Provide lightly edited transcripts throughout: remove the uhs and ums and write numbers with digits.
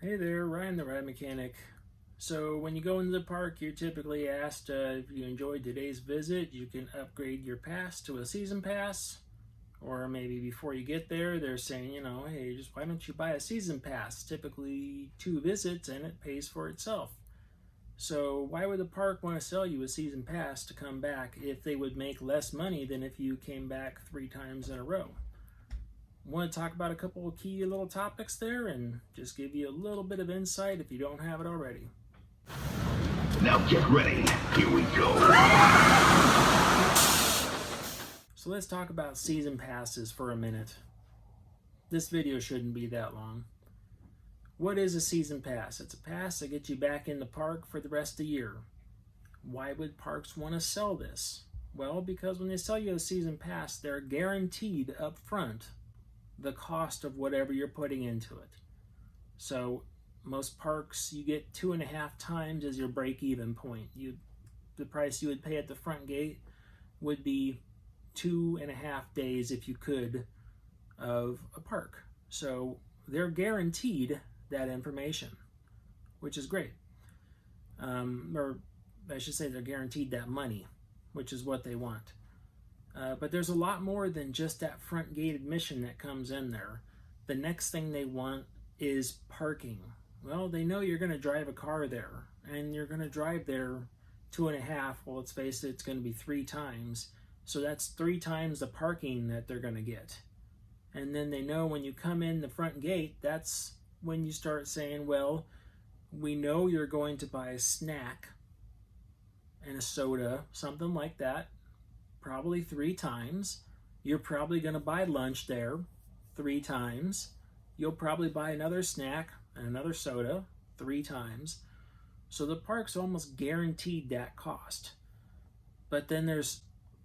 Hey there, Ryan the Ride Mechanic. So when you go into the park, you're typically asked if you enjoyed today's visit, you can upgrade your pass to a season pass. Or maybe before you get there, they're saying, hey, just why don't you buy a season pass? Typically 2 visits and it pays for itself. So why would the park want to sell you a season pass to come back if they would make less money than if you came back 3 times in a row? Want to talk about a couple of key little topics there and just give you a little bit of insight if you don't have it already. Now get ready. Here we go. So let's talk about season passes for a minute. This video shouldn't be that long. What is a season pass? It's a pass that gets you back in the park for the rest of the year. Why would parks want to sell this? Well, because when they sell you a season pass, they're guaranteed up front the cost of whatever you're putting into it. So most parks, you get 2.5 times as your break-even point. The price you would pay at the front gate would be 2.5 days, if you could, of a park. So they're guaranteed that information, which is great. Or I should say they're guaranteed that money, which is what they want. But there's a lot more than just that front gate admission that comes in there. The next thing they want is parking. Well, they know you're going to drive a car there, and you're going to drive there 2.5. Well, let's face it, it's going to be 3 times. So that's 3 times the parking that they're going to get. And then they know when you come in the front gate, that's when you start saying, well, we know you're going to buy a snack and a soda, something like that, probably 3 times. You're probably going to buy lunch there 3 times. You'll probably buy another snack and another soda 3 times. So the park's almost guaranteed that cost. But then there's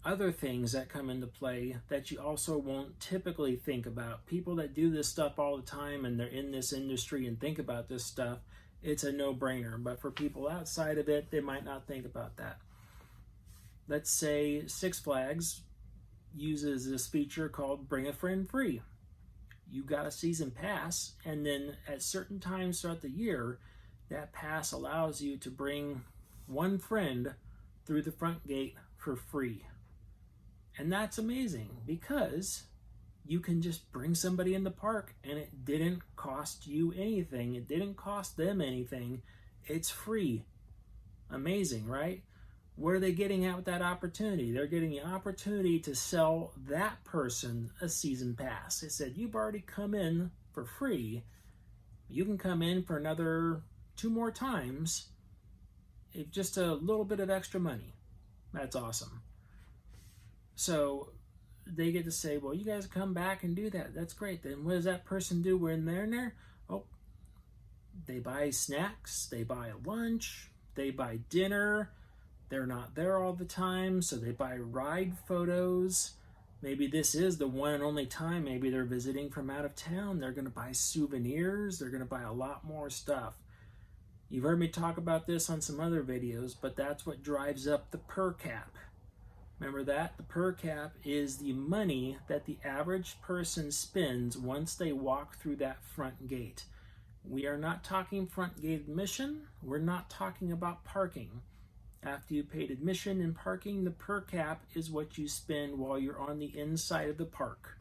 other things that come into play that you also won't typically think about. People that do this stuff all the time and they're in this industry and think about this stuff, it's a no-brainer. But for people outside of it, they might not think about that. Let's say Six Flags uses this feature called Bring a Friend Free. You got a season pass, and then at certain times throughout the year, that pass allows you to bring one friend through the front gate for free. And that's amazing because you can just bring somebody in the park and it didn't cost you anything. It didn't cost them anything. It's free. Amazing, right? What are they getting at with that opportunity? They're getting the opportunity to sell that person a season pass. They said, you've already come in for free. You can come in for another 2 more times. It's just a little bit of extra money. That's awesome. So they get to say, well, you guys come back and do that. That's great. Then what does that person do when they're in there? Oh, they buy snacks. They buy lunch. They buy dinner. They're not there all the time, so they buy ride photos. Maybe this is the one and only time. Maybe they're visiting from out of town. They're going to buy souvenirs. They're going to buy a lot more stuff. You've heard me talk about this on some other videos, but that's what drives up the per cap. Remember that? The per cap is the money that the average person spends once they walk through that front gate. We are not talking front gate admission. We're not talking about parking. After you paid admission and parking, the per cap is what you spend while you're on the inside of the park.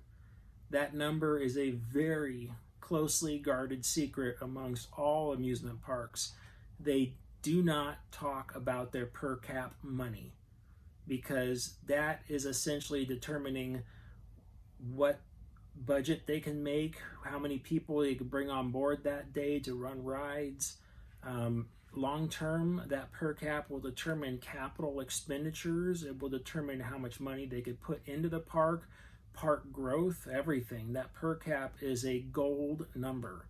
That number is a very closely guarded secret amongst all amusement parks. They do not talk about their per cap money because that is essentially determining what budget they can make, how many people they can bring on board that day to run rides. Long term, that per cap will determine capital expenditures. It will determine how much money they could put into the park growth, everything. That per cap is a gold number.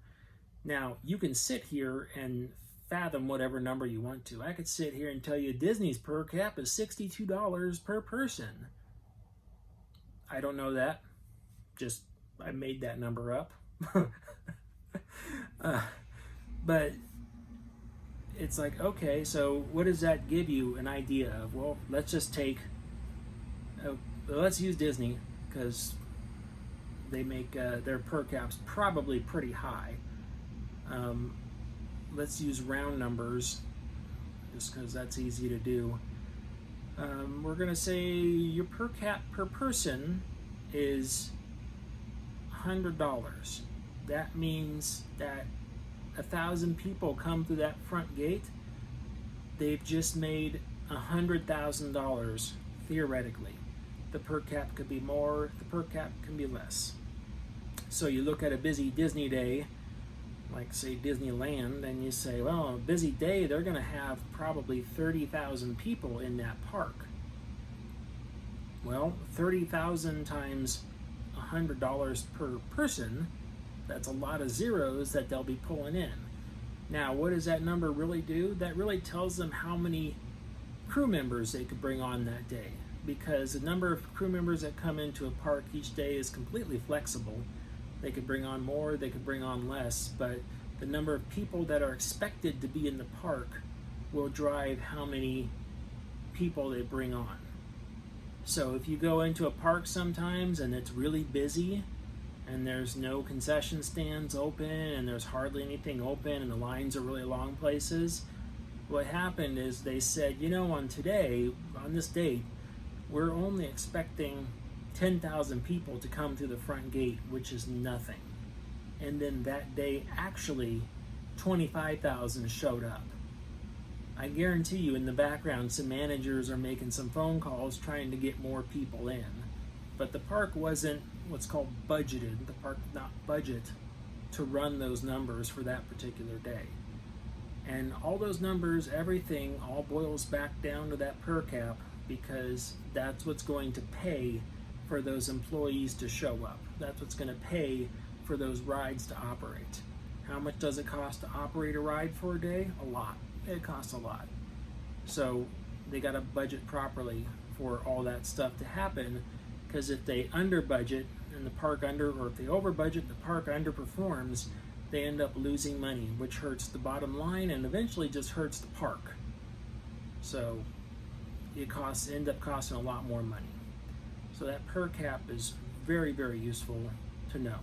Now, you can sit here and fathom whatever number you want to. I could sit here and tell you Disney's per cap is $62 per person. I don't know that. Just, I made that number up. But it's like, okay, so what does that give you an idea of? Well, let's just take, let's use Disney because they make their per caps probably pretty high. let's use round numbers just because that's easy to do. We're going to say your per cap per person is $100. That means that 1,000 people come through that front gate, they've just made $100,000 theoretically. The per cap could be more, the per cap can be less. So you look at a busy Disney day, like say Disneyland, and you say, well, on a busy day, they're going to have probably 30,000 people in that park. Well, 30,000 times $100 per person, that's a lot of zeros that they'll be pulling in. Now, what does that number really do? That really tells them how many crew members they could bring on that day, because the number of crew members that come into a park each day is completely flexible. They could bring on more, they could bring on less, but the number of people that are expected to be in the park will drive how many people they bring on. So if you go into a park sometimes and it's really busy and there's no concession stands open and there's hardly anything open and the lines are really long places, what happened is they said, you know, on this date, we're only expecting 10,000 people to come through the front gate, which is nothing. And then that day, actually, 25,000 showed up. I guarantee you in the background, some managers are making some phone calls trying to get more people in. But the park wasn't what's called budgeted. The park did not budget to run those numbers for that particular day. And all those numbers, everything, all boils back down to that per cap, because that's what's going to pay for those employees to show up. That's what's going to pay for those rides to operate. How much does it cost to operate a ride for a day? A lot. It costs a lot. So they got to budget properly for all that stuff to happen, because if they under budget and the park or if they over budget, the park underperforms, they end up losing money, which hurts the bottom line and eventually just hurts the park. So it end up costing a lot more money. So that per cap is very, very useful to know,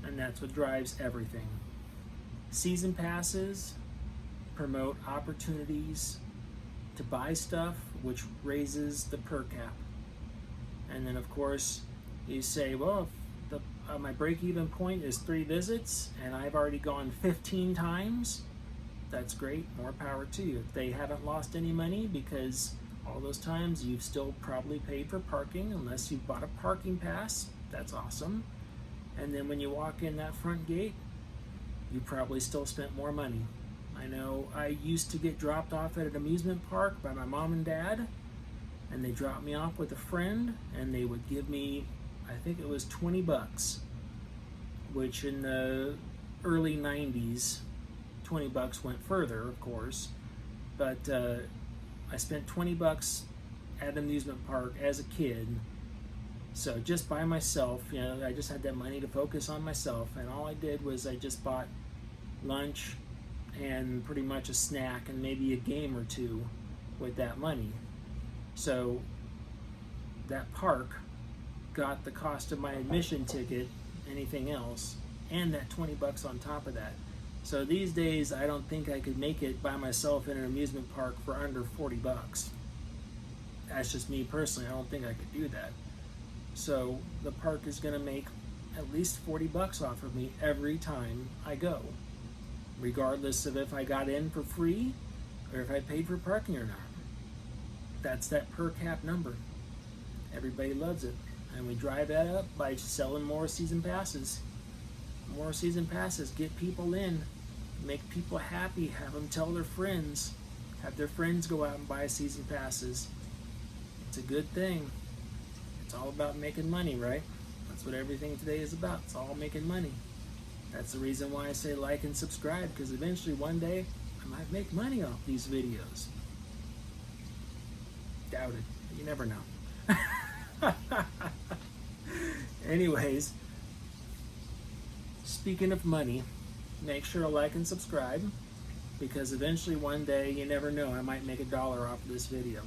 and that's what drives everything. Season passes promote opportunities to buy stuff, which raises the per cap. And then of course you say, well, if my break-even point is 3 visits and I've already gone 15 times, that's great, more power to you. If they haven't lost any money, because all those times you've still probably paid for parking, unless you bought a parking pass, that's awesome. And then when you walk in that front gate, you probably still spent more money. I know I used to get dropped off at an amusement park by my mom and dad, and they dropped me off with a friend, and they would give me, I think it was $20, which in the early 90s, $20 went further, of course, but I spent $20 at an amusement park as a kid. So just by myself, you know, I just had that money to focus on myself, and all I did was I just bought lunch and pretty much a snack and maybe a game or two with that money. So that park got the cost of my admission ticket, anything else, and that $20 on top of that. So these days, I don't think I could make it by myself in an amusement park for under $40. That's just me personally. I don't think I could do that. So the park is going to make at least $40 off of me every time I go, regardless of if I got in for free or if I paid for parking or not. That's that per cap number. Everybody loves it. And we drive that up by selling more season passes. More season passes, get people in, make people happy, have them tell their friends, have their friends go out and buy season passes. It's a good thing. It's all about making money, right? That's what everything today is about. It's all making money. That's the reason why I say like and subscribe, because eventually one day I might make money off these videos. Doubt it. You never know. Anyways, speaking of money, make sure to like and subscribe, because eventually one day, you never know, I might make $1 off of this video.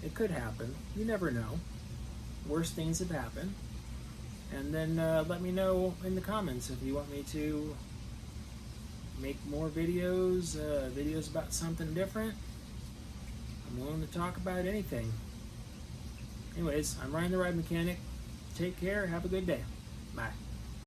It could happen. You never know. Worse things have happened. And then let me know in the comments if you want me to make more videos, videos about something different. I'm willing to talk about anything. Anyways, I'm Ryan the Ride Mechanic. Take care. Have a good day. Bye.